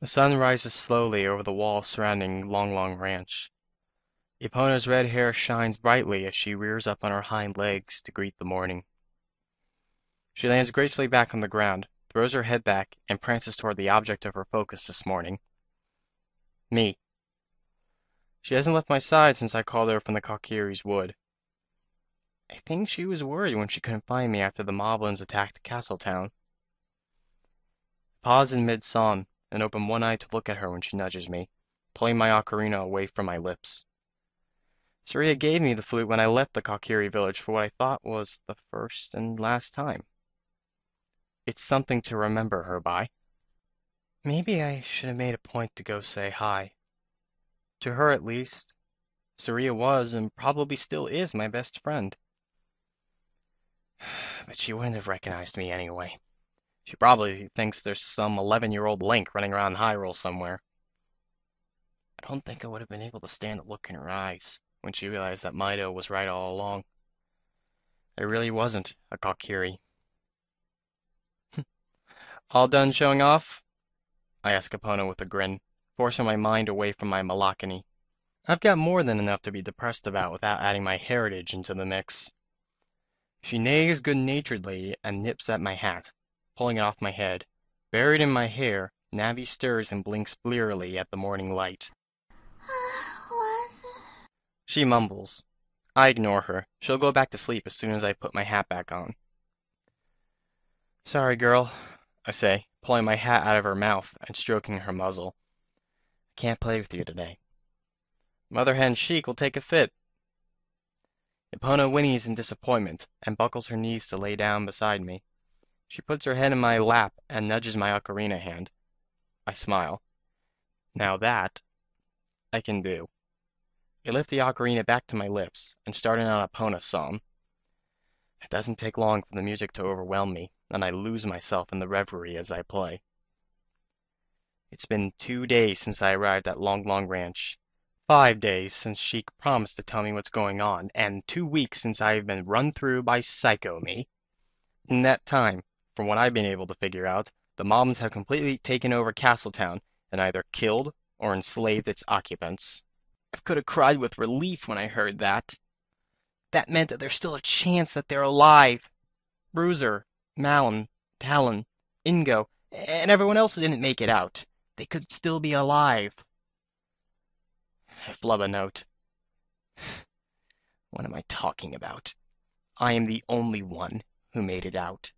The sun rises slowly over the wall surrounding Long Long Ranch. Epona's red hair shines brightly as she rears up on her hind legs to greet the morning. She lands gracefully back on the ground, throws her head back, and prances toward the object of her focus this morning. Me. She hasn't left my side since I called her from the Kokiri's wood. I think she was worried when she couldn't find me after the moblins attacked Castletown. I pause in mid-song and open one eye to look at her when she nudges me, pulling my ocarina away from my lips. Saria gave me the flute when I left the Kokiri village for what I thought was the first and last time. It's something to remember her by. Maybe I should have made a point to go say hi. To her at least. Saria was and probably still is my best friend. But she wouldn't have recognized me anyway. She probably thinks there's some 11-year-old Link running around Hyrule somewhere. I don't think I would have been able to stand the look in her eyes when she realized that Mido was right all along. I really wasn't a Kokiri. All done showing off? I asked Epona with a grin, forcing my mind away from my Malakani. I've got more than enough to be depressed about without adding my heritage into the mix. She neighs good-naturedly and nips at my hat, pulling it off my head. Buried in my hair, Navi stirs and blinks blearily at the morning light. What? She mumbles. I ignore her. She'll go back to sleep as soon as I put my hat back on. Sorry, girl, I say, pulling my hat out of her mouth and stroking her muzzle. I can't play with you today. Mother Hen Sheik will take a fit. Epona whinnies in disappointment and buckles her knees to lay down beside me. She puts her head in my lap and nudges my ocarina hand. I smile. Now that I can do. I lift the ocarina back to my lips and start in on Epona's song. It doesn't take long for the music to overwhelm me, and I lose myself in the reverie as I play. It's been 2 days since I arrived at Long Long Ranch, 5 days since Sheik promised to tell me what's going on, and 2 weeks since I've been run through by Psycho Me. In that time, from what I've been able to figure out, the Moblins have completely taken over Castletown and either killed or enslaved its occupants. I could have cried with relief when I heard that. That meant that there's still a chance that they're alive. Bruiser, Malin, Talon, Ingo, and everyone else who didn't make it out. They could still be alive. I flub a note. What am I talking about? I am the only one who made it out.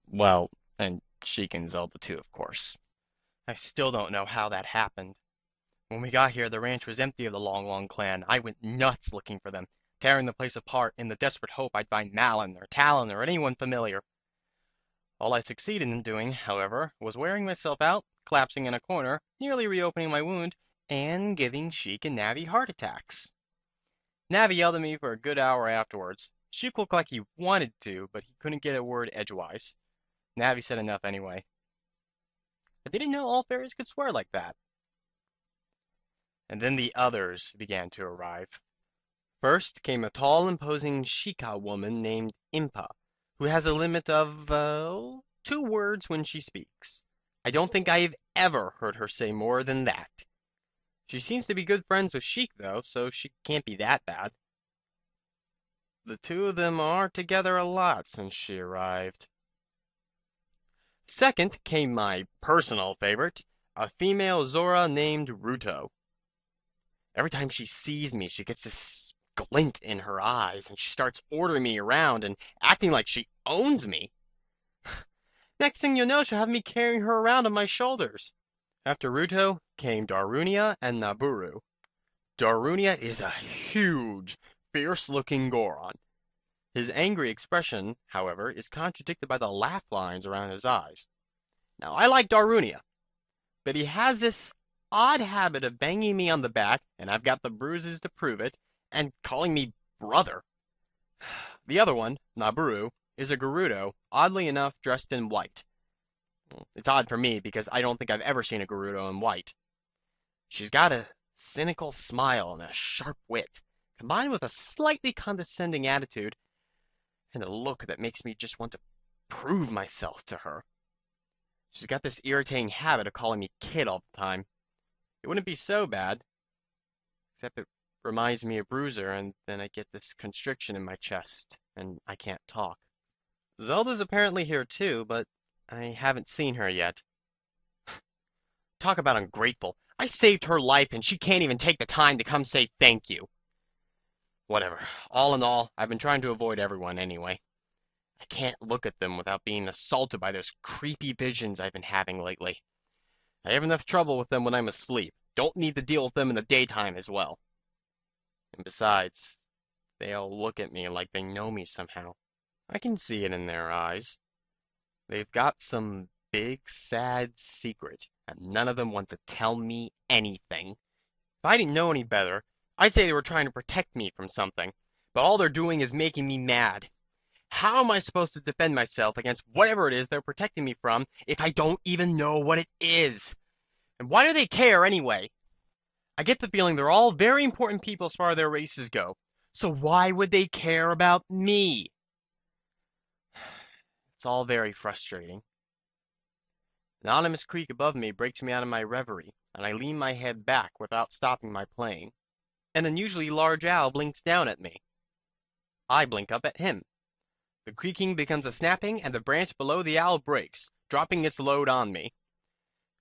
Well, and Sheik and Zelda too, of course. I still don't know how that happened. When we got here, the ranch was empty of the Long Long clan. I went nuts looking for them, tearing the place apart in the desperate hope I'd find Malin or Talon or anyone familiar. All I succeeded in doing, however, was wearing myself out, collapsing in a corner, nearly reopening my wound, and giving Sheik and Navi heart attacks. Navi yelled at me for a good hour afterwards. Sheik looked like he wanted to, but he couldn't get a word edgewise. Navi said enough anyway. I didn't know all fairies could swear like that. And then the others began to arrive. First came a tall, imposing Sheikah woman named Impa, who has a limit of, 2 words when she speaks. I don't think I've ever heard her say more than that. She seems to be good friends with Sheik, though, so she can't be that bad. The two of them are together a lot since she arrived. Second came my personal favorite, a female Zora named Ruto. Every time she sees me, she gets this glint in her eyes, and she starts ordering me around and acting like she owns me. Next thing you know, she'll have me carrying her around on my shoulders. After Ruto came Darunia and Nabooru. Darunia is a huge, fierce-looking Goron. His angry expression, however, is contradicted by the laugh lines around his eyes. Now, I like Darunia, but he has this odd habit of banging me on the back, and I've got the bruises to prove it, and calling me brother. The other one, Nabooru, is a Gerudo, oddly enough dressed in white. It's odd for me because I don't think I've ever seen a Gerudo in white. She's got a cynical smile and a sharp wit, combined with a slightly condescending attitude, and a look that makes me just want to prove myself to her. She's got this irritating habit of calling me kid all the time. It wouldn't be so bad, except it reminds me of Bruiser, and then I get this constriction in my chest, and I can't talk. Zelda's apparently here too, but I haven't seen her yet. Talk about ungrateful. I saved her life, and she can't even take the time to come say thank you. Whatever. All in all, I've been trying to avoid everyone anyway. I can't look at them without being assaulted by those creepy visions I've been having lately. I have enough trouble with them when I'm asleep. Don't need to deal with them in the daytime as well. And besides, they all look at me like they know me somehow. I can see it in their eyes. They've got some big, sad secret, and none of them want to tell me anything. If I didn't know any better, I'd say they were trying to protect me from something, but all they're doing is making me mad. How am I supposed to defend myself against whatever it is they're protecting me from if I don't even know what it is? And why do they care anyway? I get the feeling they're all very important people as far as their races go. So why would they care about me? It's all very frustrating. An ominous creak above me breaks me out of my reverie, and I lean my head back without stopping my playing. An unusually large owl blinks down at me. I blink up at him. The creaking becomes a snapping, and the branch below the owl breaks, dropping its load on me.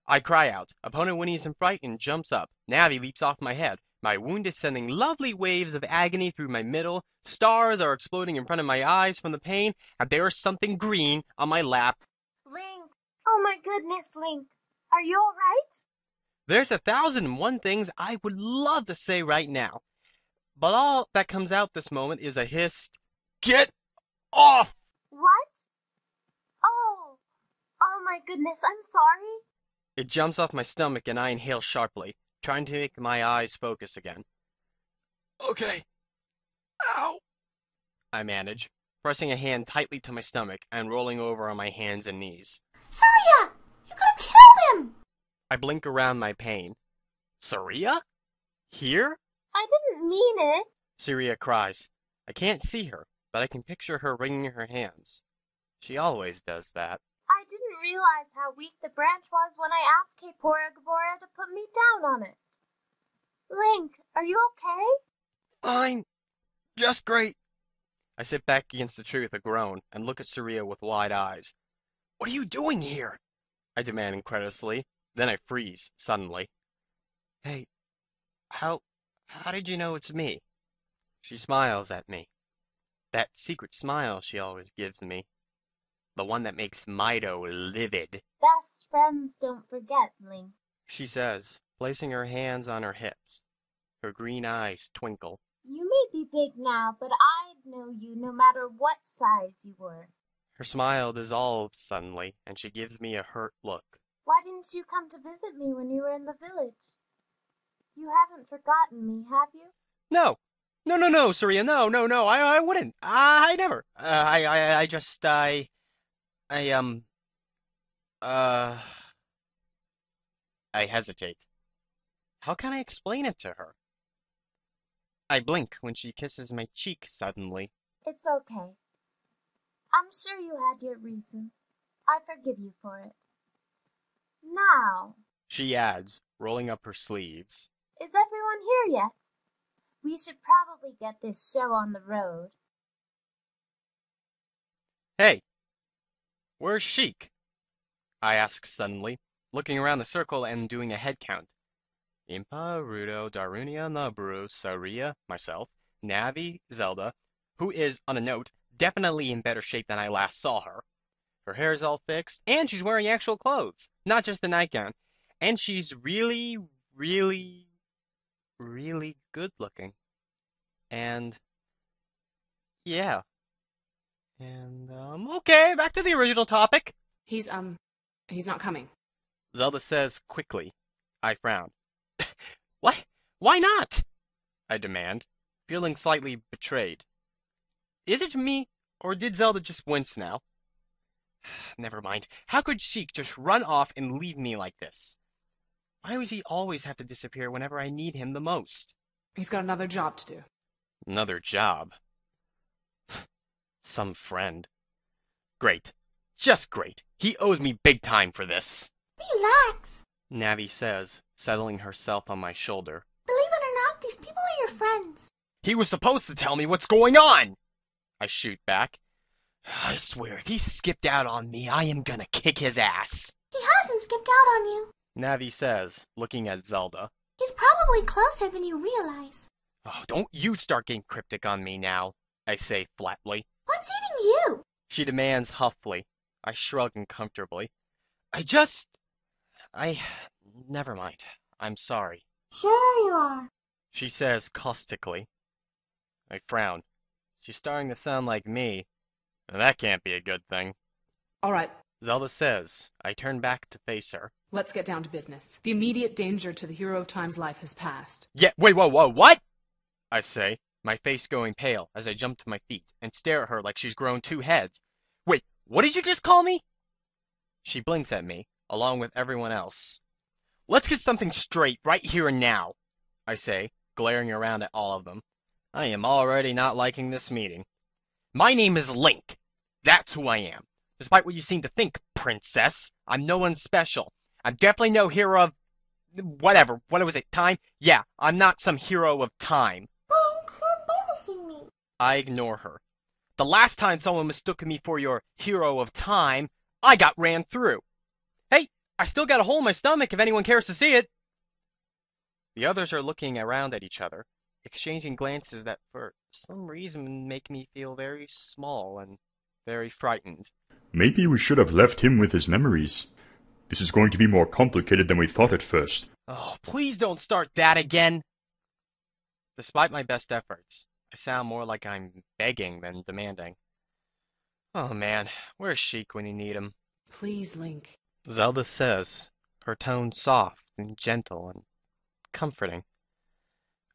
I cry out. Opponent whinnies in fright and jumps up. Navi leaps off my head. My wound is sending lovely waves of agony through my middle. Stars are exploding in front of my eyes from the pain, and there is something green on my lap. Link! Oh my goodness, Link! Are you alright? There's 1,001 things I would love to say right now, but all that comes out this moment is a hissed, "Get off!" What? Oh my goodness, I'm sorry. It jumps off my stomach and I inhale sharply, trying to make my eyes focus again. Okay. Ow! I manage, pressing a hand tightly to my stomach and rolling over on my hands and knees. Saria! You could have killed him! I blink around my pain. Saria? Here? I didn't mean it. Saria cries. I can't see her, but I can picture her wringing her hands. She always does that. I didn't realize how weak the branch was when I asked Kapora Gabora to put me down on it. Link, are you okay? Fine. Just great. I sit back against the tree with a groan and look at Saria with wide eyes. What are you doing here? I demand incredulously. Then I freeze, suddenly. Hey, how did you know it's me? She smiles at me. That secret smile she always gives me. The one that makes Mido livid. Best friends don't forget, Link. She says, placing her hands on her hips. Her green eyes twinkle. You may be big now, but I'd know you no matter what size you were. Her smile dissolves suddenly, and she gives me a hurt look. Why didn't you come to visit me when you were in the village? You haven't forgotten me, have you? No! No, Saria, no, I wouldn't. I never. I, uh, I hesitate. How can I explain it to her? I blink when she kisses my cheek suddenly. It's okay. I'm sure you had your reasons. I forgive you for it. Now, She adds, rolling up her sleeves. is everyone here yet? We should probably get this show on the road. Hey, where's Sheik? I ask suddenly, looking around the circle and doing a head count. Impa, Ruto, Darunia, Nabooru, Saria, myself, Navi, Zelda, who is, on a note, definitely in better shape than I last saw her. Her hair is all fixed, and she's wearing actual clothes, not just a nightgown. And she's really, really, really good looking. And, yeah. And, okay, back to the original topic. He's not coming. Zelda says quickly. I frown. What? Why not? I demand, feeling slightly betrayed. Is it me, or did Zelda just wince now? Never mind. How could Sheik just run off and leave me like this? Why does he always have to disappear whenever I need him the most? He's got another job to do. Another job. Some friend. Great. Just great. He owes me big time for this, Relax. Navi says, settling herself on my shoulder. Believe it or not, these people are your friends. He was supposed to tell me what's going on, I shoot back. I swear, if he skipped out on me, I am gonna kick his ass, He hasn't skipped out on you. Navi says, looking at Zelda. He's probably closer than you realize. Oh, don't you start getting cryptic on me now, I say flatly. What's eating you? She demands huffily. I shrug uncomfortably. Never mind. I'm sorry, Sure you are. she says caustically. I frown. She's starting to sound like me, and that can't be a good thing. All right, Zelda says. I turn back to face her. let's get down to business. The immediate danger to the hero of time's life has passed. Yeah, wait, whoa, what? I say, my face going pale as I jump to my feet and stare at her like she's grown 2 heads. Wait, what did you just call me? She blinks at me, along with everyone else. Let's get something straight right here and now, I say, glaring around at all of them. I am already not liking this meeting. My name is Link. That's who I am. Despite what you seem to think, princess, I'm no one special. I'm definitely no hero of... whatever. What was it, time? Yeah, I'm not some hero of time. Link, you're embarrassing me. I ignore her. The last time someone mistook me for your hero of time, I got ran through. Hey, I still got a hole in my stomach if anyone cares to see it. The others are looking around at each other, exchanging glances that for some reason make me feel very small and very frightened. Maybe we should have left him with his memories. This is going to be more complicated than we thought at first. Oh, please don't start that again. Despite my best efforts, I sound more like I'm begging than demanding. Oh man, where's Sheik when you need him? Please, Link. Zelda says, her tone soft and gentle and comforting.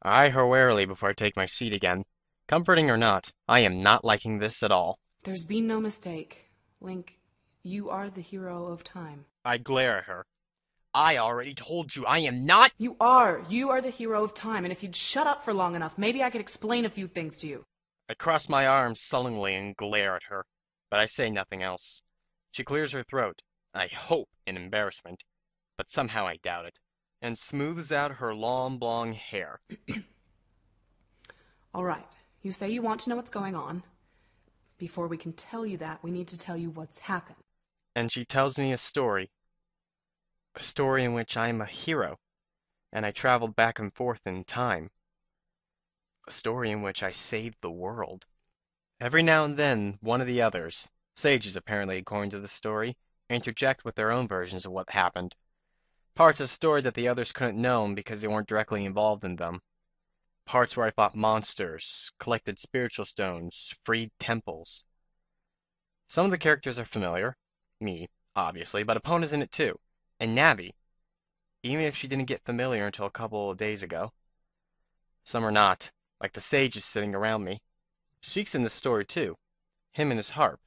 I eye her warily before I take my seat again. Comforting or not, I am not liking this at all. There's been no mistake. Link, you are the hero of time. I glare at her. I already told you I am not. You are. You are the hero of time, and if you'd shut up for long enough, maybe I could explain a few things to you. I cross my arms sullenly and glare at her, but I say nothing else. She clears her throat, I hope in embarrassment, but somehow I doubt it, and smooths out her long blonde hair. All right. You say you want to know what's going on. Before we can tell you that, we need to tell you what's happened. And she tells me a story in which I am a hero, and I traveled back and forth in time. A story in which I saved the world. Every now and then, one of the others, sages apparently according to the story, interject with their own versions of what happened. Parts of the story that the others couldn't know because they weren't directly involved in them. Parts where I fought monsters, collected spiritual stones, freed temples. Some of the characters are familiar. Me, obviously, but Epona's in it too. And Navi, even if she didn't get familiar until a couple of days ago. Some are not, like the sages sitting around me. Sheik's in the story too, him and his harp.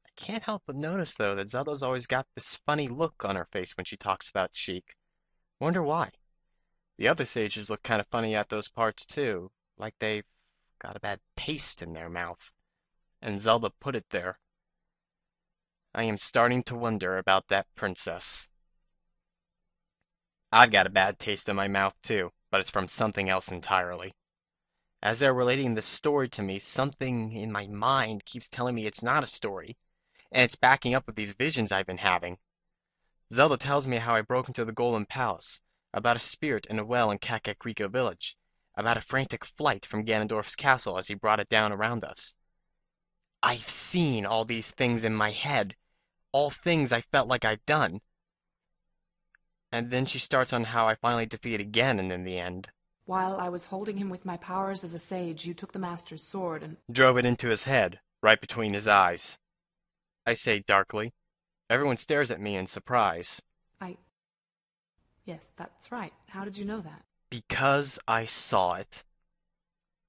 I can't help but notice, though, that Zelda's always got this funny look on her face when she talks about Sheik. Wonder why. The other sages look kind of funny at those parts too, like they've got a bad taste in their mouth. And Zelda put it there. I am starting to wonder about that princess. I've got a bad taste in my mouth too, but it's from something else entirely. As they're relating this story to me, something in my mind keeps telling me it's not a story, and it's backing up with these visions I've been having. Zelda tells me how I broke into the Golden Palace, about a spirit in a well in Kakariko village, about a frantic flight from Ganondorf's castle as he brought it down around us. I've seen all these things in my head, all things I felt like I've done. And then she starts on how I finally defeated Ganon in the end. While I was holding him with my powers as a sage, you took the Master's sword and... Drove it into his head, right between his eyes. I say darkly. Everyone stares at me in surprise. Yes, that's right. How did you know that? Because I saw it,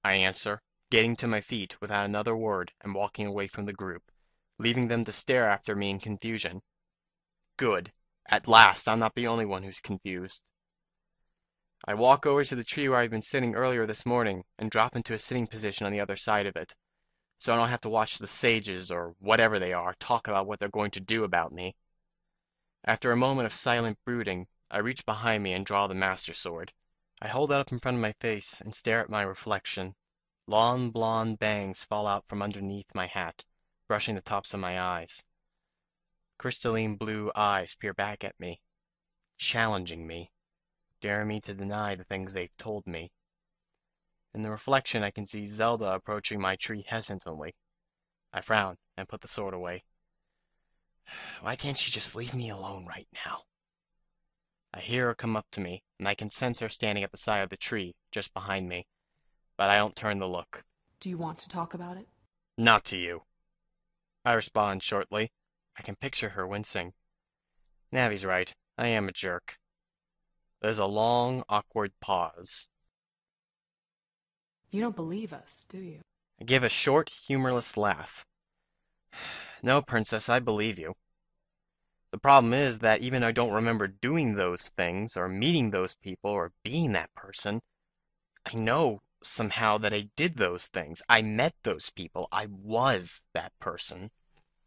I answer, getting to my feet without another word and walking away from the group, leaving them to stare after me in confusion. Good. At last, I'm not the only one who's confused. I walk over to the tree where I've been sitting earlier this morning and drop into a sitting position on the other side of it. so I don't have to watch the sages, or whatever they are, talk about what they're going to do about me. After a moment of silent brooding, I reach behind me and draw the Master Sword. I hold it up in front of my face and stare at my reflection. Long blonde bangs fall out from underneath my hat, brushing the tops of my eyes. Crystalline blue eyes peer back at me, challenging me, daring me to deny the things they've told me. In the reflection, I can see Zelda approaching my tree hesitantly. I frown and put the sword away. Why can't she just leave me alone right now? I hear her come up to me, and I can sense her standing at the side of the tree, just behind me. But I don't turn to look. Do you want to talk about it? Not to you. I respond shortly. I can picture her wincing. Navi's right. I am a jerk. There's a long, awkward pause. You don't believe us, do you? I give a short, humorless laugh. No, Princess, I believe you. The problem is that even though I don't remember doing those things, or meeting those people, or being that person, I know somehow that I did those things. I met those people. I was that person.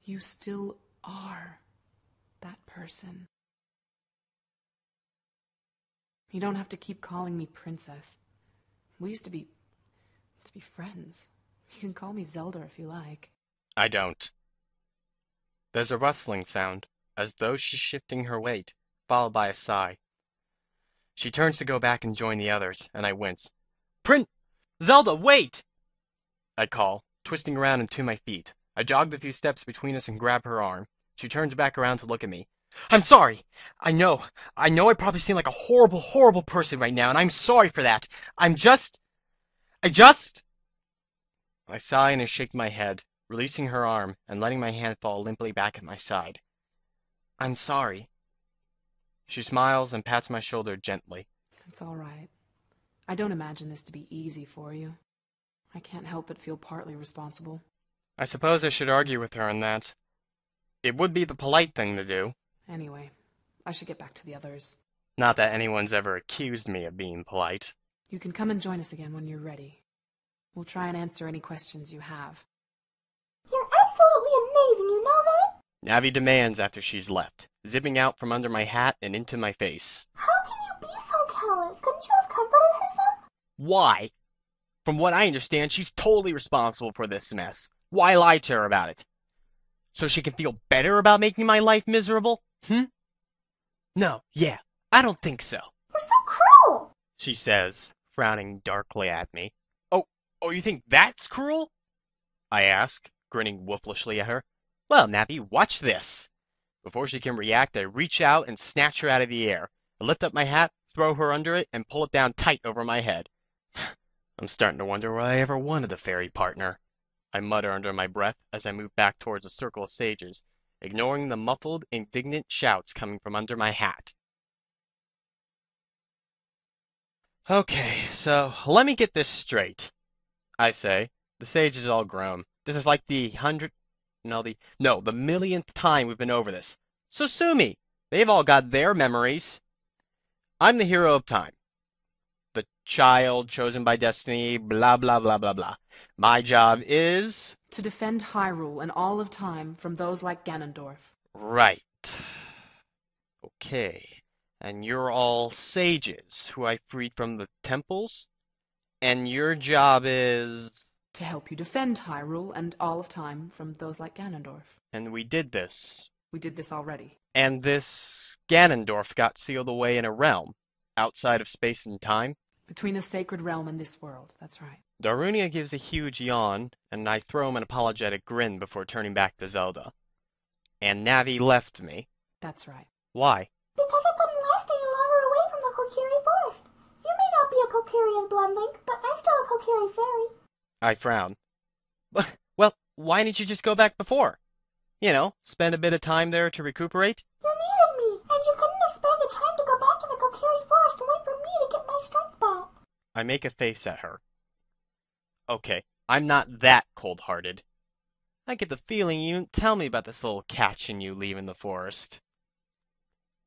You still are that person. You don't have to keep calling me Princess. We used to be friends. You can call me Zelda if you like. I don't. There's a rustling sound, as though she's shifting her weight, followed by a sigh. She turns to go back and join the others, and I wince. Zelda, wait! I call, twisting around into my feet. I jog the few steps between us and grab her arm. She turns back around to look at me. I'm sorry! I know I probably seem like a horrible, horrible person right now, and I'm sorry for that. I sigh and shake my head, releasing her arm and letting my hand fall limply back at my side. I'm sorry. She smiles and pats my shoulder gently. It's all right. I don't imagine this to be easy for you. I can't help but feel partly responsible. I suppose I should argue with her on that. It would be the polite thing to do. Anyway, I should get back to the others. Not that anyone's ever accused me of being polite. You can come and join us again when you're ready. We'll try and answer any questions you have. You're absolutely amazing, you know that? Navi demands after she's left, zipping out from under my hat and into my face. How can you be so callous? Couldn't you have comforted her some? Why? From what I understand, she's totally responsible for this mess. Why lie to her about it? So she can feel better about making my life miserable? No, yeah, I don't think so. You're so cruel! She says, frowning darkly at me. Oh, you think that's cruel? I ask, grinning wolfishly at her. Well, Navi, watch this. Before she can react, I reach out and snatch her out of the air. I lift up my hat, throw her under it, and pull it down tight over my head. I'm starting to wonder why I ever wanted a fairy partner. I mutter under my breath as I move back towards the circle of sages, ignoring the muffled, indignant shouts coming from under my hat. Okay, so let me get this straight. I say, the sage is all grown. This is like the millionth time we've been over this. So sue me. They've all got their memories. I'm the hero of time. The child chosen by destiny, blah, blah, blah, blah, blah. My job is... to defend Hyrule and all of time from those like Ganondorf. Right. Okay. And you're all sages who I freed from the temples? And your job is... to help you defend Hyrule and all of time from those like Ganondorf. And we did this. We did this already. And this Ganondorf got sealed away in a realm, outside of space and time? Between a sacred realm and this world, that's right. Darunia gives a huge yawn, and I throw him an apologetic grin before turning back to Zelda. And Navi left me. That's right. Why? Because I couldn't last any longer away from the Kokiri forest. You may not be a Kokirian blood link, but I'm still a Kokiri fairy. I frown. Well, why didn't you just go back before? You know, spend a bit of time there to recuperate? You needed me, and you couldn't have spared the time to go back to the Kokiri forest and wait for me to get my strength back. I make a face at her. Okay, I'm not that cold-hearted. I get the feeling you didn't tell me about this little catch in you leaving the forest.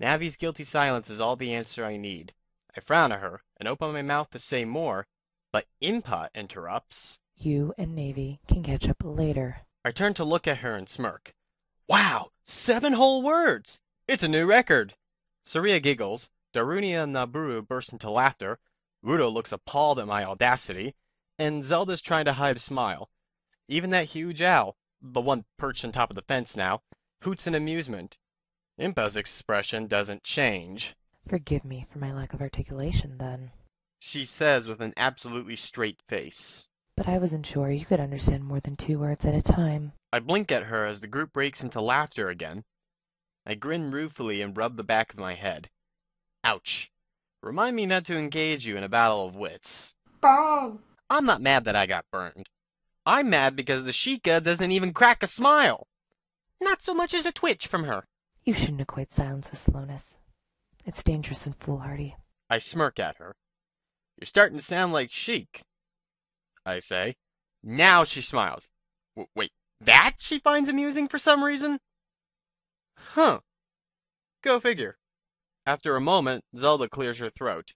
Navi's guilty silence is all the answer I need. I frown at her and open my mouth to say more, but Impa interrupts. You and Navy can catch up later. I turn to look at her and smirk. Wow, 7 whole words! It's a new record! Saria giggles, Darunia and Nabooru burst into laughter, Ruto looks appalled at my audacity, and Zelda's trying to hide a smile. Even that huge owl, the one perched on top of the fence now, hoots in amusement. Impa's expression doesn't change. Forgive me for my lack of articulation, then. She says with an absolutely straight face. But I wasn't sure you could understand more than 2 words at a time. I blink at her as the group breaks into laughter again. I grin ruefully and rub the back of my head. Ouch. Remind me not to engage you in a battle of wits. Burn. I'm not mad that I got burned. I'm mad because the Sheikah doesn't even crack a smile. Not so much as a twitch from her. You shouldn't equate silence with slowness. It's dangerous and foolhardy. I smirk at her. You're starting to sound like Sheik, I say. Now she smiles. Wait, that she finds amusing for some reason? Huh. Go figure. After a moment, Zelda clears her throat.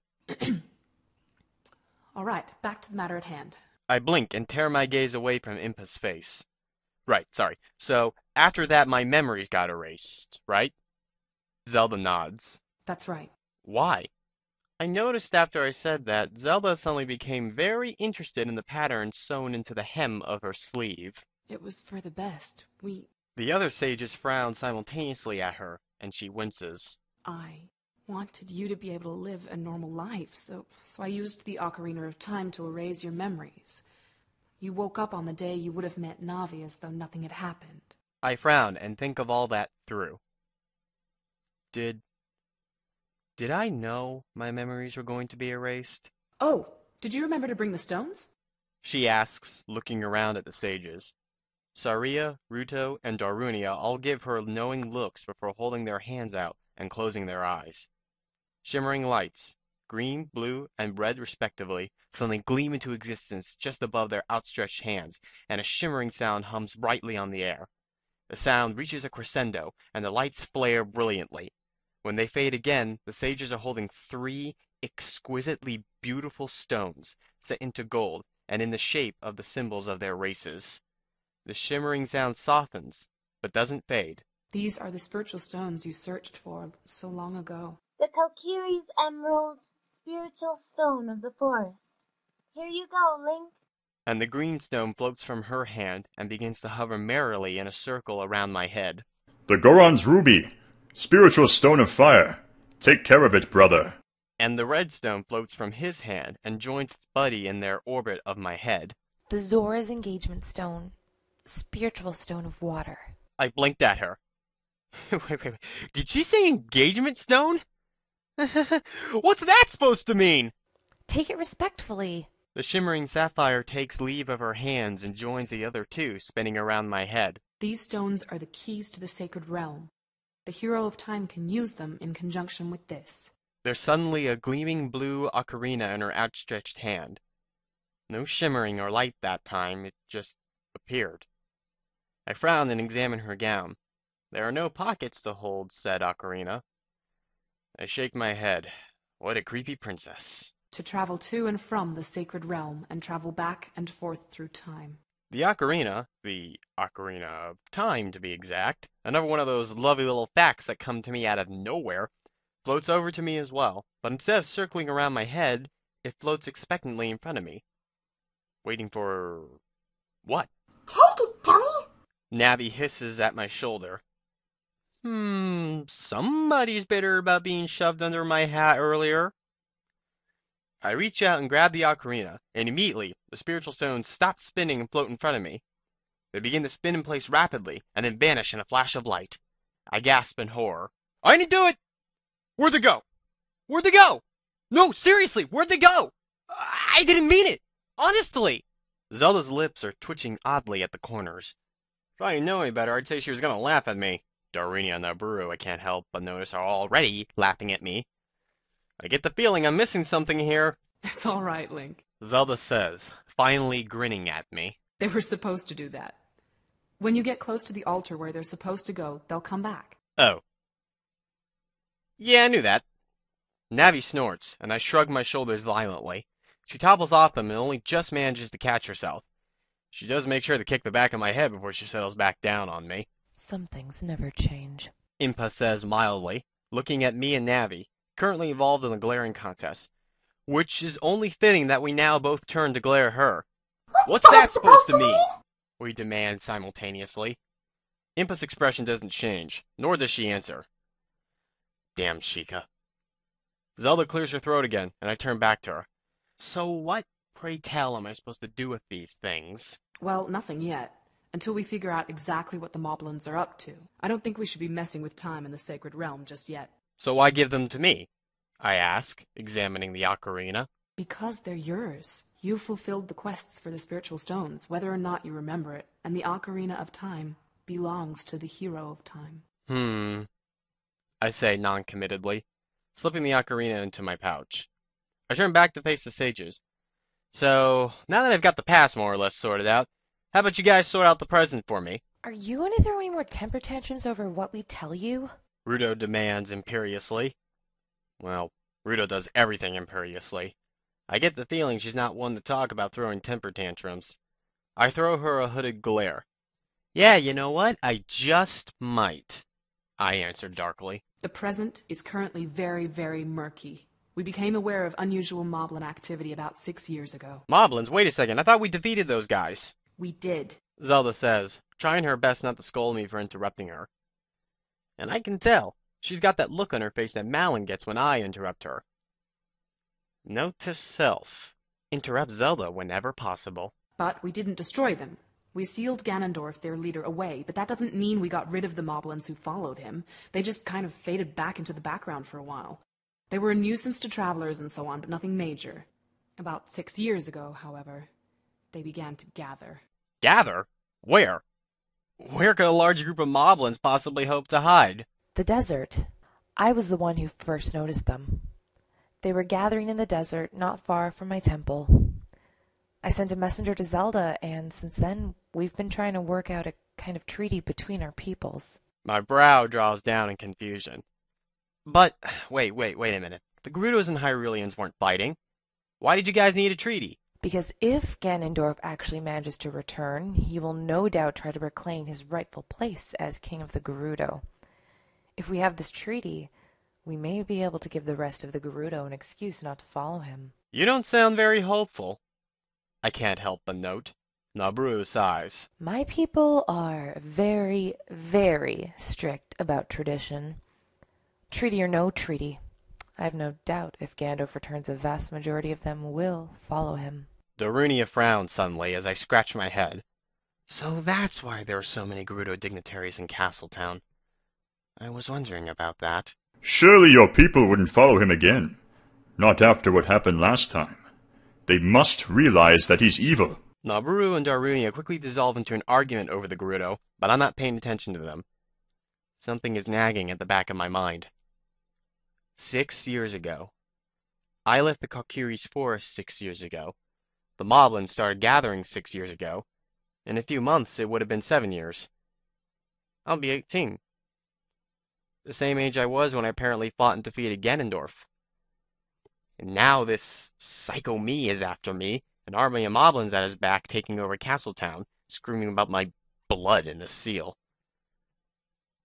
All right, back to the matter at hand. I blink and tear my gaze away from Impa's face. Right, sorry. So, after that my memories got erased, right? Zelda nods. That's right. Why? I noticed after I said that, Zelda suddenly became very interested in the pattern sewn into the hem of her sleeve. It was for the best. The other sages frown simultaneously at her, and she winces. I wanted you to be able to live a normal life, so I used the Ocarina of Time to erase your memories. You woke up on the day you would have met Navi as though nothing had happened. I frown and think of all that through. Did I know my memories were going to be erased? Oh, did you remember to bring the stones? She asks, looking around at the sages. Saria, Ruto, and Darunia all give her knowing looks before holding their hands out and closing their eyes. Shimmering lights, green, blue, and red respectively, suddenly gleam into existence just above their outstretched hands, and a shimmering sound hums brightly on the air. The sound reaches a crescendo, and the lights flare brilliantly. When they fade again, the sages are holding 3 exquisitely beautiful stones set into gold and in the shape of the symbols of their races. The shimmering sound softens, but doesn't fade. These are the spiritual stones you searched for so long ago. The Kokiri's emerald, spiritual stone of the forest. Here you go, Link. And the green stone floats from her hand and begins to hover merrily in a circle around my head. The Goron's ruby! Spiritual stone of fire! Take care of it, brother! And the red stone floats from his hand and joins its buddy in their orbit of my head. The Zora's engagement stone. Spiritual stone of water. I blinked at her. Wait. Did she say engagement stone? What's that supposed to mean? Take it respectfully. The shimmering sapphire takes leave of her hands and joins the other 2 spinning around my head. These stones are the keys to the sacred realm. The hero of time can use them in conjunction with this. There's suddenly a gleaming blue ocarina in her outstretched hand. No shimmering or light that time, it just appeared. I frowned and examined her gown. There are no pockets to hold said ocarina. I shake my head. What a creepy princess. To travel to and from the sacred realm and travel back and forth through time. The Ocarina of Time to be exact, another one of those lovely little facts that come to me out of nowhere, floats over to me as well, but instead of circling around my head, it floats expectantly in front of me. Waiting for... what? Take it, dummy! Navi hisses at my shoulder. Somebody's bitter about being shoved under my hat earlier. I reach out and grab the ocarina, and immediately, the spiritual stones stop spinning and float in front of me. They begin to spin in place rapidly, and then vanish in a flash of light. I gasp in horror. I didn't do it! Where'd they go? Where'd they go? No, seriously, where'd they go? I didn't mean it! Honestly! Zelda's lips are twitching oddly at the corners. If I didn't know any better, I'd say she was gonna laugh at me. Darunia and Nabooru, I can't help but notice, are already laughing at me. I get the feeling I'm missing something here. It's all right, Link. Zelda says, finally grinning at me. They were supposed to do that. When you get close to the altar where they're supposed to go, they'll come back. Oh. Yeah, I knew that. Navi snorts, and I shrug my shoulders violently. She topples off them and only just manages to catch herself. She does make sure to kick the back of my head before she settles back down on me. Some things never change. Impa says mildly, looking at me and Navi, currently involved in a glaring contest, which is only fitting that we now both turn to glare at her. What's that supposed to mean? We demand simultaneously. Impa's expression doesn't change, nor does she answer. Damn Sheikah. Zelda clears her throat again, and I turn back to her. So what, pray tell, am I supposed to do with these things? Well, nothing yet. Until we figure out exactly what the Moblins are up to. I don't think we should be messing with time in the Sacred Realm just yet. So why give them to me? I ask, examining the ocarina. Because they're yours. You fulfilled the quests for the spiritual stones, whether or not you remember it, and the Ocarina of Time belongs to the hero of time. I say non-committedly, slipping the ocarina into my pouch. I turn back to face the sages. So, now that I've got the past more or less sorted out, how about you guys sort out the present for me? Are you going to throw any more temper tantrums over what we tell you? Ruto demands imperiously. Well, Ruto does everything imperiously. I get the feeling she's not one to talk about throwing temper tantrums. I throw her a hooded glare. Yeah, you know what? I just might, I answered darkly. The present is currently very, very murky. We became aware of unusual Moblin activity about 6 years ago. Moblins? Wait a second, I thought we defeated those guys. We did. Zelda says, trying her best not to scold me for interrupting her. And I can tell. She's got that look on her face that Malin gets when I interrupt her. Note to self. Interrupt Zelda whenever possible. But we didn't destroy them. We sealed Ganondorf, their leader, away, but that doesn't mean we got rid of the Moblins who followed him. They just kind of faded back into the background for a while. They were a nuisance to travelers and so on, but nothing major. About 6 years ago, however, they began to gather. Gather? Where? Where could a large group of Moblins possibly hope to hide? The desert. I was the one who first noticed them. They were gathering in the desert not far from my temple. I sent a messenger to Zelda, and since then, we've been trying to work out a kind of treaty between our peoples. My brow draws down in confusion. But, wait a minute. The Gerudos and Hyruleans weren't fighting. Why did you guys need a treaty? Because if Ganondorf actually manages to return, he will no doubt try to reclaim his rightful place as king of the Gerudo. If we have this treaty, we may be able to give the rest of the Gerudo an excuse not to follow him. You don't sound very hopeful. I can't help but note. Nabooru sighs. My people are very, very strict about tradition. Treaty or no treaty, I have no doubt if Gandalf returns, a vast majority of them will follow him. Darunia frowns suddenly as I scratch my head. So that's why there are so many Gerudo dignitaries in Castletown. I was wondering about that. Surely your people wouldn't follow him again. Not after what happened last time. They must realize that he's evil. Nabooru and Darunia quickly dissolve into an argument over the Gerudo, but I'm not paying attention to them. Something is nagging at the back of my mind. 6 years ago. I left the Kokiri's forest 6 years ago. The Moblins started gathering 6 years ago. In a few months, it would have been 7 years. I'll be 18. The same age I was when I apparently fought and defeated Ganondorf. And now this psycho me is after me, an army of Moblins at his back taking over Castletown, screaming about my blood in the seal.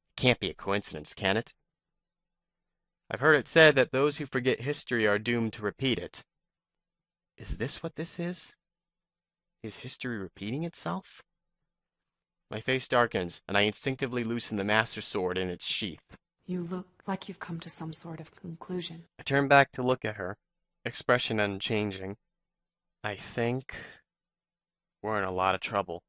It can't be a coincidence, can it? I've heard it said that those who forget history are doomed to repeat it. Is this what this is? Is history repeating itself? My face darkens, and I instinctively loosen the Master Sword in its sheath. You look like you've come to some sort of conclusion. I turn back to look at her, expression unchanging. I think we're in a lot of trouble.